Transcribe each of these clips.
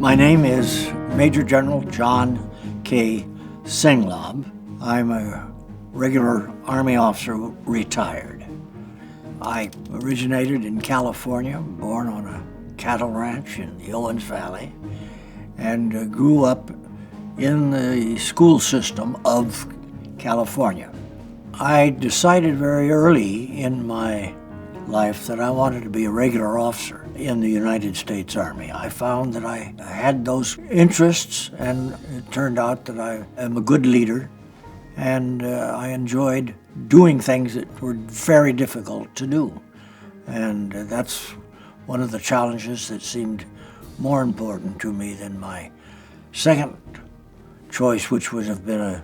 My name is Major General John K. Singlaub. I'm a regular Army officer, retired. I originated in California, born on a cattle ranch in the Owens Valley, and grew up in the school system of California. I decided very early in my life that I wanted to be a regular officer in the United States Army. I found that I had those interests, and it turned out that I am a good leader, and I enjoyed doing things that were very difficult to do. And that's one of the challenges that seemed more important to me than my second choice, which would have been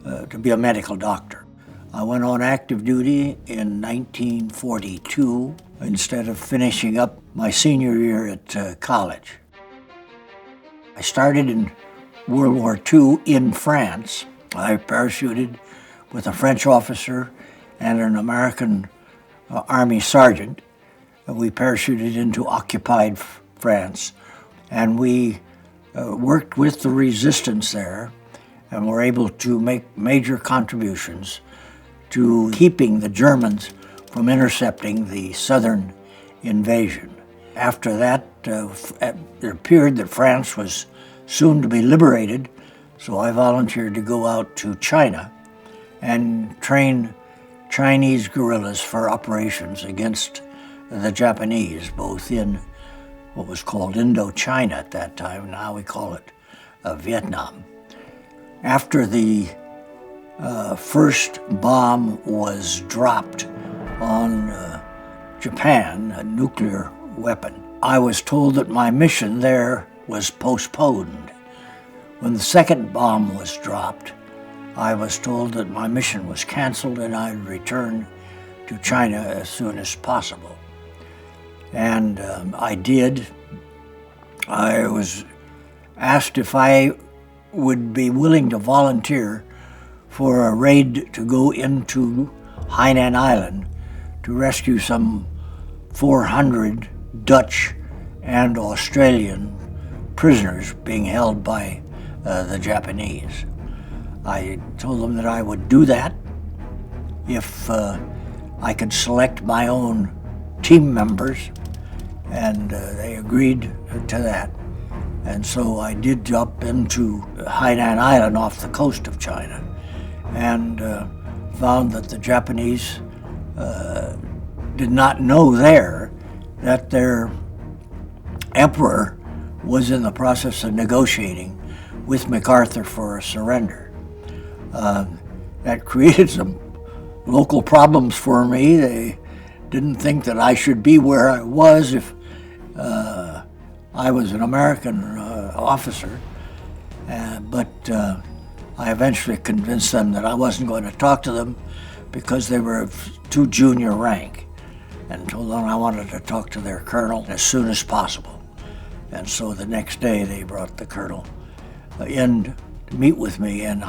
to be a medical doctor. I went on active duty in 1942 instead of finishing up my senior year at college. I started in World War II in France. I parachuted with a French officer and an American Army sergeant. We parachuted into occupied France, and we worked with the resistance there and were able to make major contributions to keeping the Germans from intercepting the southern invasion. After that, it appeared that France was soon to be liberated, so I volunteered to go out to China and train Chinese guerrillas for operations against the Japanese, both in what was called Indochina at that time. Now we call it Vietnam. After the first bomb was dropped on Japan, a nuclear weapon, I was told that my mission there was postponed. When the second bomb was dropped, I was told that my mission was canceled and I'd return to China as soon as possible. And I did. I was asked if I would be willing to volunteer for a raid to go into Hainan Island to rescue some 400 Dutch and Australian prisoners being held by the Japanese. I told them that I would do that if I could select my own team members, and they agreed to that. And so I did jump into Hainan Island off the coast of China, and found that the Japanese did not know there that their emperor was in the process of negotiating with MacArthur for a surrender. That created some local problems for me. They didn't think that I should be where I was if I was an American officer, but I eventually convinced them that I wasn't going to talk to them because they were of too junior rank, and told them I wanted to talk to their colonel as soon as possible. And so the next day they brought the colonel in to meet with me, and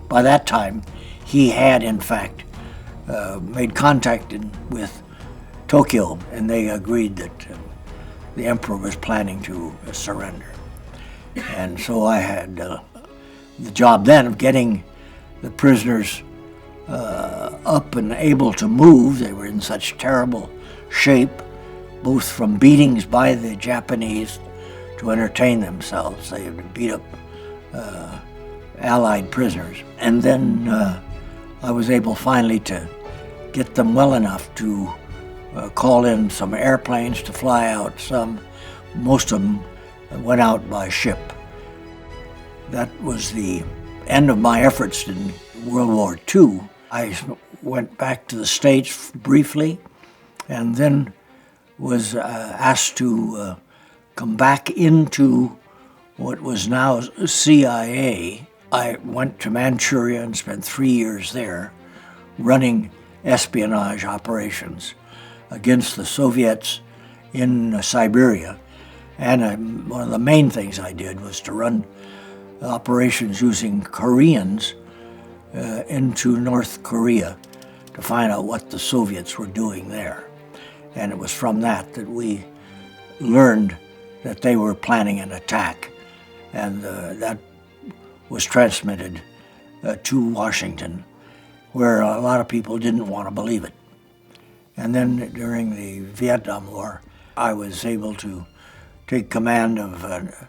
by that time, he had in fact made contact with Tokyo, and they agreed that the emperor was planning to surrender. And so I had the job then of getting the prisoners up and able to move. They were in such terrible shape, both from beatings by the Japanese to entertain themselves. They had beat up Allied prisoners. And then I was able finally to get them well enough to call in some airplanes to fly out. Most of them went out by ship. That was the end of my efforts in World War II. I went back to the States briefly, and then was asked to come back into what was now CIA. I went to Manchuria and spent 3 years there running espionage operations against the Soviets in Siberia. And one of the main things I did was to run operations using Koreans into North Korea to find out what the Soviets were doing there. And it was from that we learned that they were planning an attack, and that was transmitted to Washington, where a lot of people didn't want to believe it. And then during the Vietnam War, I was able to take command of a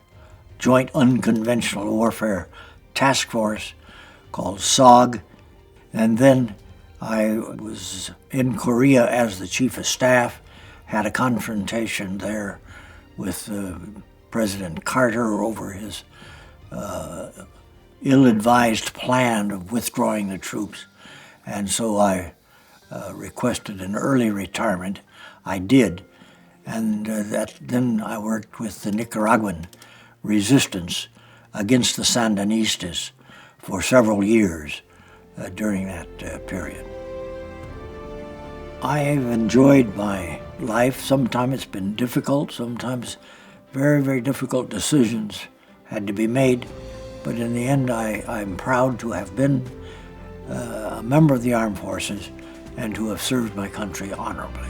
joint unconventional warfare task force called SOG, and then I was in Korea as the chief of staff, had a confrontation there with President Carter over his ill-advised plan of withdrawing the troops. And so I requested an early retirement. I did. And then I worked with the Nicaraguan resistance against the Sandinistas for several years during that period. I have enjoyed my life. Sometimes it's been difficult, sometimes very, very difficult decisions had to be made, but in the end I'm proud to have been a member of the armed forces and to have served my country honorably.